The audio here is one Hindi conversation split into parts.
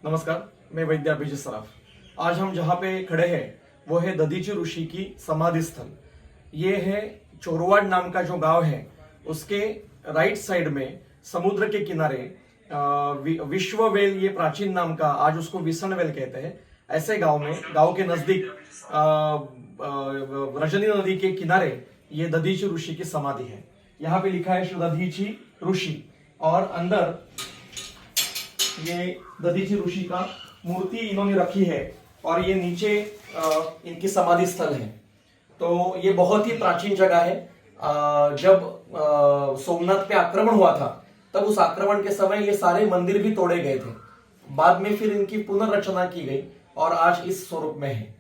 नमस्कार, मैं वैद्य अभिजीत सराफ। आज हम जहाँ पे खड़े हैं वो है दधीची ऋषि की समाधि स्थल। ये है चोरवाड नाम का जो गांव है, उसके राइट साइड में समुद्र के किनारे विश्ववेल, ये प्राचीन नाम का, आज उसको विसनवेल कहते हैं, ऐसे गांव के नजदीक रजनी नदी के किनारे ये दधीची ऋषि की समाधि है। यहाँ पे लिखा है श्री दधीची ऋषि, और अंदर ये दधीची ऋषि का मूर्ति इन्होंने रखी है, और ये नीचे इनकी समाधि स्थल है। तो ये बहुत ही प्राचीन जगह है। जब सोमनाथ पे आक्रमण हुआ था, तब उस आक्रमण के समय ये सारे मंदिर भी तोड़े गए थे। बाद में फिर इनकी पुनर्रचना की गई और आज इस स्वरूप में है।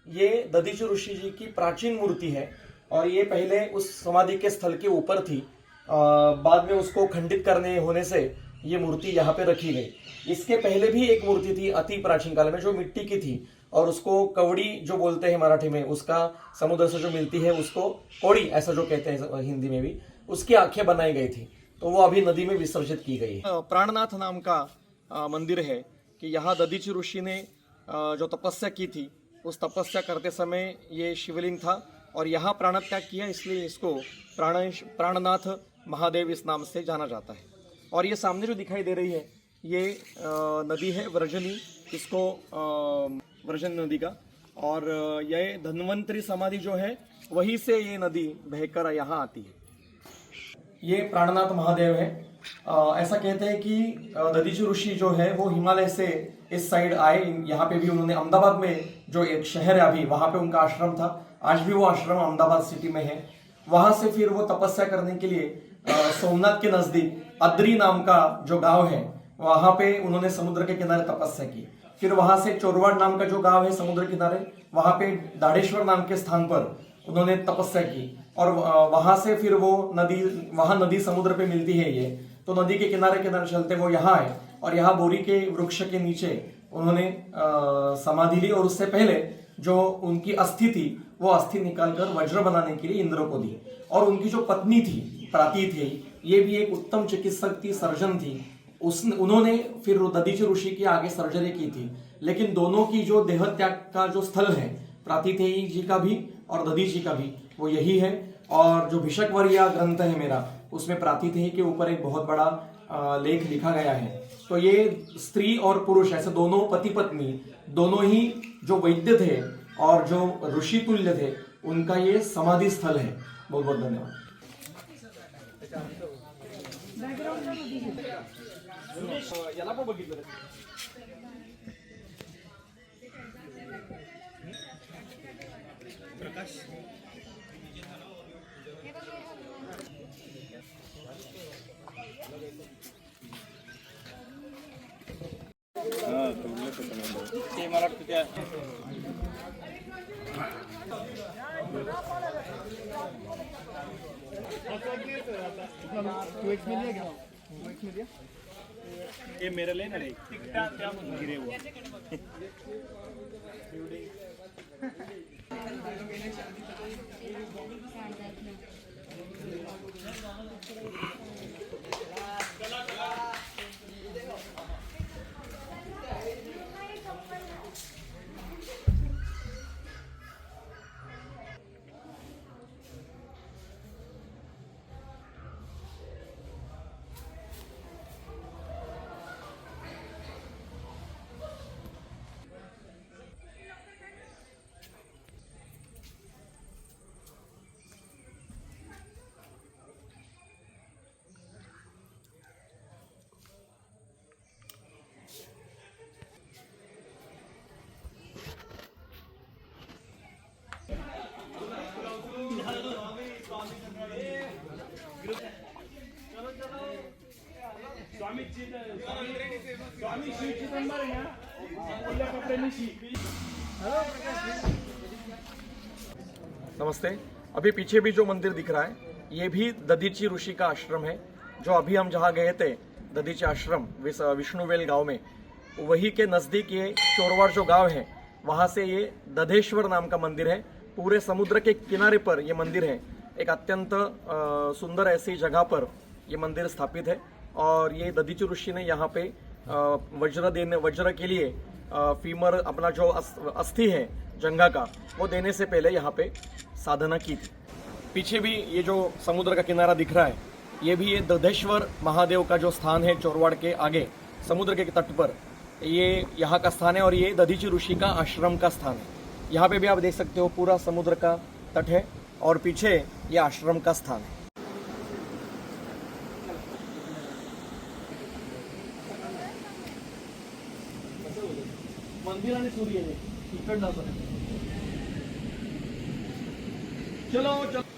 ये दधीची ऋषि जी की प्राचीन मूर्ति है, और ये पहले उस समाधि के स्थल के ऊपर थी। बाद में उसको खंडित करने होने से ये मूर्ति यहाँ पे रखी गई। इसके पहले भी एक मूर्ति थी अति प्राचीन काल में, जो मिट्टी की थी, और उसको कवड़ी जो बोलते हैं मराठी में, उसका समुद्र से जो मिलती है उसको कौड़ी ऐसा जो कहते हैं हिंदी में भी, उसकी आंखें बनाई गई थी। तो वो अभी नदी में विसर्जित की गई है। प्राणनाथ नाम का मंदिर है कि यहाँ दधीची ऋषि ने जो तपस्या की थी, उस तपस्या करते समय ये शिवलिंग था, और यहाँ प्राण त्याग किया, इसलिए इसको प्राणनाथ महादेव इस नाम से जाना जाता है। और ये सामने जो दिखाई दे रही है, ये नदी है व्रजनी, इसको व्रजनी नदी का, और ये धन्वंतरी समाधि जो है, वहीं से ये नदी बहकर यहाँ आती है। ये प्राणनाथ महादेव है। ऐसा कहते हैं कि दधीची ऋषि जो है वो हिमालय से इस साइड आए। यहाँ पे भी उन्होंने अहमदाबाद में जो एक शहर है अभी, वहां पे उनका आश्रम था। आज भी वो आश्रम अहमदाबाद सिटी में है। वहां से फिर वो तपस्या करने के लिए सोमनाथ के नजदीक अद्री नाम का जो गांव है, वहां पे उन्होंने समुद्र के किनारे तपस्या की। फिर वहां से चोरवाड नाम का जो गांव है समुद्र किनारे, वहां पे दाढ़ेश्वर नाम के स्थान पर उन्होंने तपस्या की, और वहां से फिर वो वहां नदी समुद्र पे मिलती है ये, तो नदी के किनारे किनारे चलते वो यहाँ आए, और यहाँ बोरी के वृक्ष के नीचे उन्होंने समाधि ली। और उससे पहले जो उनकी अस्थि थी, वो अस्थि निकालकर वज्र बनाने के लिए इंद्र को दी। और उनकी जो पत्नी थी प्राती थी, ये भी एक उत्तम चिकित्सक थी, सर्जन थी। उन्होंने फिर दधीची ऋषि की आगे सर्जरी की थी। लेकिन दोनों की जो देह त्याग का जो स्थल है, प्रातिथेयी जी का भी और दधीची का भी, वो यही है। और जो भिषकवर्या ग्रंथ है मेरा, उसमें प्रातिथेयी के ऊपर एक बहुत बड़ा लेख लिखा गया है। तो ये स्त्री और पुरुष, ऐसे दोनों पति पत्नी, दोनों ही जो वैद्य थे और जो ऋषि तुल्य थे, उनका ये समाधि स्थल है। बहुत बहुत धन्यवाद। ते मला वाटतं त्या ये मेरे लिए नहीं टिकटा क्या गिरे वो स्वामी श्री चिदंबर है नमस्ते। अभी पीछे भी जो मंदिर दिख रहा है, ये भी दधीची ऋषि का आश्रम है। जो अभी हम जहाँ गए थे, दधीची आश्रम विष्णुवेल गांव में, वही के नजदीक ये चोरवाड़ जो गांव है, वहाँ से ये दधेश्वर नाम का मंदिर है। पूरे समुद्र के किनारे पर ये मंदिर है। एक अत्यंत सुंदर ऐसी जगह पर ये मंदिर स्थापित है, और ये दधीची ऋषि ने यहाँ पे वज्र के लिए फीमर अपना जो अस्थि है जंघा का, वो देने से पहले यहाँ पे साधना की थी। पीछे भी ये जो समुद्र का किनारा दिख रहा है, ये भी ये दधेश्वर महादेव का जो स्थान है चोरवाड़ के आगे समुद्र के तट पर, ये यहाँ का स्थान है और ये दधीचि ऋषि का आश्रम का स्थान है। यहाँ पे भी आप देख सकते हो पूरा समुद्र का तट है और पीछे ये आश्रम का स्थान है। मंदिर आणि सूर्य इकडनं चलो चलो